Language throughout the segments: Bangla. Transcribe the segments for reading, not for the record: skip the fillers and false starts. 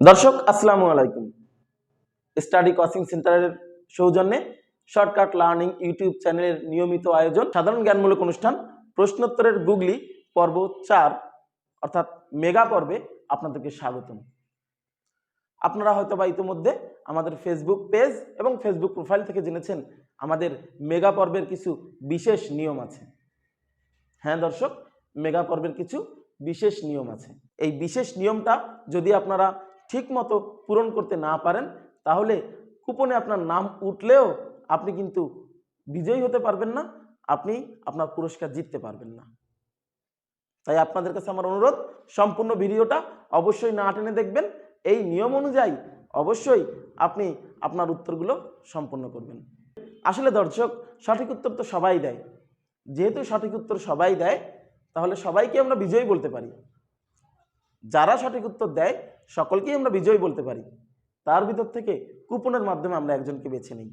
দর্শক আসসালামু আলাইকুম। স্টাডি কোচিং সেন্টারের সৌজন্যে শর্টকাট লার্নিং ইউটিউব চ্যানেলের নিয়মিত আয়োজন সাধারণ জ্ঞানমূলক অনুষ্ঠান প্রশ্নোত্তরের গুগলি পর্ব 4 অর্থাৎ মেগা পর্বে আপনাদেরকে স্বাগতম। আপনারা হয়তোবা ইতিমধ্যে আমাদের ফেসবুক পেজ এবং ফেসবুক প্রোফাইল থেকে জেনেছেন আমাদের মেগা পর্বের কিছু বিশেষ নিয়ম আছে। হ্যাঁ দর্শক, মেগা পর্বের কিছু বিশেষ নিয়ম আছে। এই বিশেষ নিয়মটা যদি আপনারা ঠিকমতো পূরণ করতে না পারেন তাহলে কুপনে আপনার নাম উঠলেও আপনি কিন্তু বিজয়ী হতে পারবেন না, আপনি আপনার পুরস্কার জিততে পারবেন না। তাই আপনাদের কাছে আমার অনুরোধ, সম্পূর্ণ ভিডিওটা অবশ্যই না টেনে দেখবেন। এই নিয়ম অনুযায়ী অবশ্যই আপনি আপনার উত্তরগুলো সম্পূর্ণ করবেন। আসলে দর্শক, সঠিক উত্তর তো সবাই দেয়। যেহেতু সঠিক উত্তর সবাই দেয় তাহলে সবাইকে আমরা বিজয়ী বলতে পারি। যারা সঠিক উত্তর দেয় সকলকেই আমরা বিজয়ী বলতে পারি। তার ভিতর থেকে কুপনের মাধ্যমে আমরা একজনকে বেছে নিই।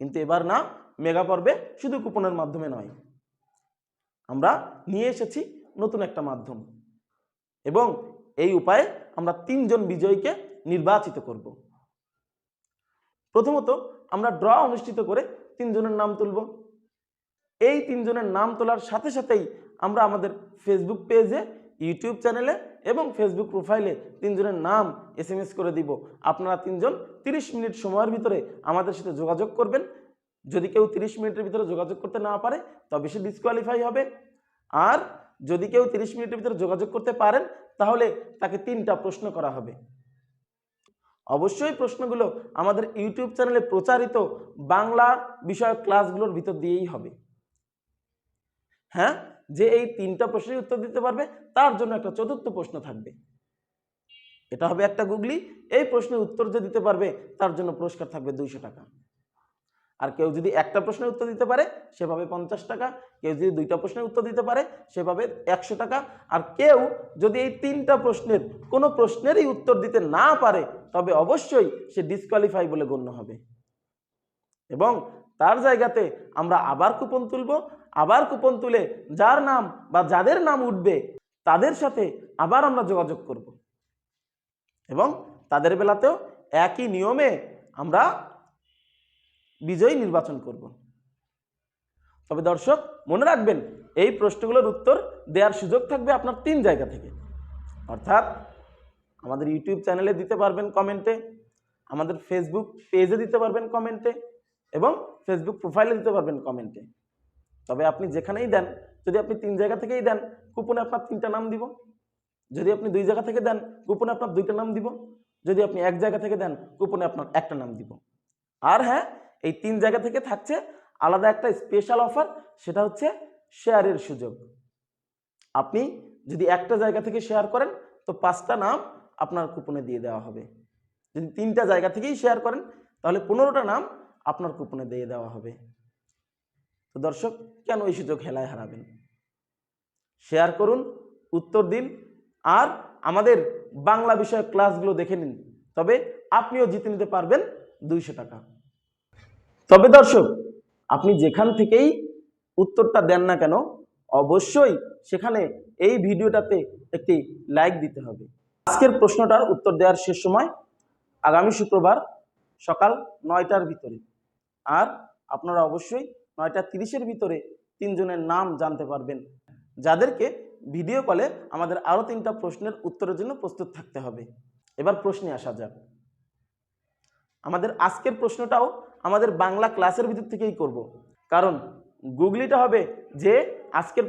কিন্তু এবার না, মেগা পর্বে শুধু কুপনের মাধ্যমে নয়, আমরা নিয়ে এসেছি নতুন একটা মাধ্যম এবং এই উপায়ে আমরা 3 জন বিজয়ীকে নির্বাচিত করব। প্রথমত আমরা ড্র অনুষ্ঠিত করে 3 জনের নাম তুলব। এই 3 জনের নাম তোলার সাথে সাথেই আমরা আমাদের ফেসবুক পেজে, ইউটিউব চ্যানেলে এবং ফেসবুক প্রোফাইলে 3 জনের নাম SMS করে দিব। আপনারা 3 জন 30 মিনিট সময়ের ভিতরে আমাদের সাথে যোগাযোগ করবেন। যদি কেউ 30 মিনিটের ভিতরে যোগাযোগ করতে না পারে তবে সে ডিসকোয়ালিফাই হবে। আর যদি কেউ 30 মিনিটের ভিতরে যোগাযোগ করতে পারেন তাহলে তাকে 3টা প্রশ্ন করা হবে। অবশ্যই প্রশ্নগুলো আমাদের ইউটিউব চ্যানেলে প্রচারিত বাংলা বিষয়ক ক্লাসগুলোর ভিতর দিয়েই হবে। হ্যাঁ, যে এই 3টা প্রশ্নের উত্তর দিতে পারবে তার জন্য একটা চতুর্থ প্রশ্ন থাকবে। এটা হবে একটা গুগলি। এই প্রশ্নের উত্তর যে দিতে পারবে তার জন্য পুরস্কার থাকবে 200 টাকা। আর কেউ যদি একটা প্রশ্নের উত্তর দিতে পারে সে পাবে 50 টাকা। কেউ যদি 2টা প্রশ্নের উত্তর দিতে পারে সে পাবে 100 টাকা। আর কেউ যদি এই 3টা প্রশ্নের কোনো প্রশ্নেরই উত্তর দিতে না পারে তবে অবশ্যই সে ডিসকোয়ালিফাই বলে গণ্য হবে এবং তার জায়গাতে আমরা আবার কুপন তুলব। আবার কুপন তুলে যার নাম বা যাদের নাম উঠবে তাদের সাথে আবার আমরা যোগাযোগ করব এবং তাদের বেলাতেও একই নিয়মে আমরা বিজয়ী নির্বাচন করব। তবে দর্শক মনে রাখবেন, এই প্রশ্নগুলোর উত্তর দেওয়ার সুযোগ থাকবে আপনার 3 জায়গা থেকে। অর্থাৎ আমাদের ইউটিউব চ্যানেলে দিতে পারবেন কমেন্টে, আমাদের ফেসবুক পেজে দিতে পারবেন কমেন্টে এবং ফেসবুক প্রোফাইলে দিতে পারবেন কমেন্টে। তবে আপনি যেখানেই দেন, যদি আপনি 3 জায়গা থেকেই দেন কুপনে আপনার 3টা নাম দিব। যদি আপনি 2 জায়গা থেকে দেন কুপনে আপনার 2টা নাম দিব। যদি আপনি 1 জায়গা থেকে দেন কুপনে আপনার একটা নাম দিব। আর হ্যাঁ, এই 3 জায়গা থেকে থাকছে আলাদা একটা স্পেশাল অফার, সেটা হচ্ছে শেয়ারের সুযোগ। আপনি যদি একটা জায়গা থেকে শেয়ার করেন তো 5টা নাম আপনার কুপনে দিয়ে দেওয়া হবে। যদি 3টা জায়গা থেকেই শেয়ার করেন তাহলে 15টা নাম আপনার কুপনে দিয়ে দেওয়া হবে। তো দর্শক, কেন এই সুযোগ হেলায় হারাবেন? শেয়ার করুন, উত্তর দিন আর আমাদের বাংলা বিষয়ক ক্লাসগুলো দেখে নিন, তবে আপনিও জিতে নিতে পারবেন 200 টাকা। তবে দর্শক, আপনি যেখান থেকেই উত্তরটা দেন না কেন অবশ্যই সেখানে এই ভিডিওটাতে একটি লাইক দিতে হবে। আজকের প্রশ্নটার উত্তর দেওয়ার শেষ সময় আগামী শুক্রবার সকাল 9টার ভিতরে। আর আপনারা অবশ্যই 9:30-এর ভিতরে 3 জনের নাম জানতে পারবেন, যাদেরকে ভিডিও কলে আমাদের আরও 3টা প্রশ্নের উত্তরের জন্য প্রস্তুত থাকতে হবে। এবার প্রশ্নে আসা যাক। আমাদের আজকের প্রশ্নটাও আমাদের বাংলা ক্লাসের ভিতর থেকেই করব, কারণ গুগলিটা হবে যে আজকের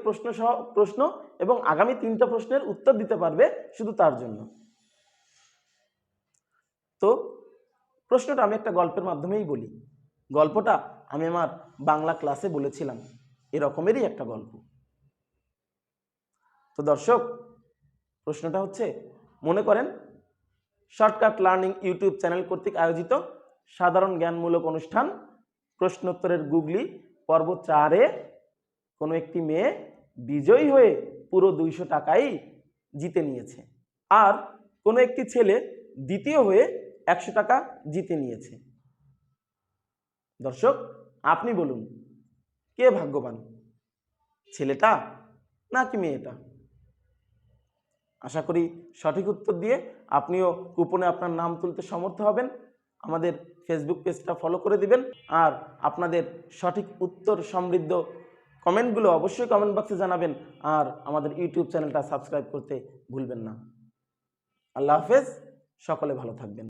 প্রশ্ন এবং আগামী 3টা প্রশ্নের উত্তর দিতে পারবে শুধু তার জন্য। তো প্রশ্নটা আমি একটা গল্পের মাধ্যমেই বলি। গল্পটা আমি আমার বাংলা ক্লাসে বলেছিলাম, এরকমেরই একটা গল্প। তো দর্শক, প্রশ্নটা হচ্ছে, মনে করেন শর্টকাট লার্নিং ইউটিউব চ্যানেল কর্তৃক আয়োজিত সাধারণ জ্ঞানমূলক অনুষ্ঠান প্রশ্নোত্তরের গুগলি পর্ব 4-এ কোনো একটি মেয়ে বিজয়ী হয়ে পুরো 200 টাকাই জিতে নিয়েছে আর কোনো একটি ছেলে দ্বিতীয় হয়ে 100 টাকা জিতে নিয়েছে। দর্শক, আপনি বলুন কে ভাগ্যবান, ছেলেটা নাকি মেয়েটা? আশা করি সঠিক উত্তর দিয়ে আপনিও কুপনে আপনার নাম তুলতে সমর্থ হবেন। আমাদের ফেসবুক পেজটা ফলো করে দিবেন আর আপনাদের সঠিক উত্তর সমৃদ্ধ কমেন্টগুলো অবশ্যই কমেন্ট বক্সে জানাবেন আর আমাদের ইউটিউব চ্যানেলটা সাবস্ক্রাইব করতে ভুলবেন না। আল্লাহ হাফেজ, সকলে ভালো থাকবেন।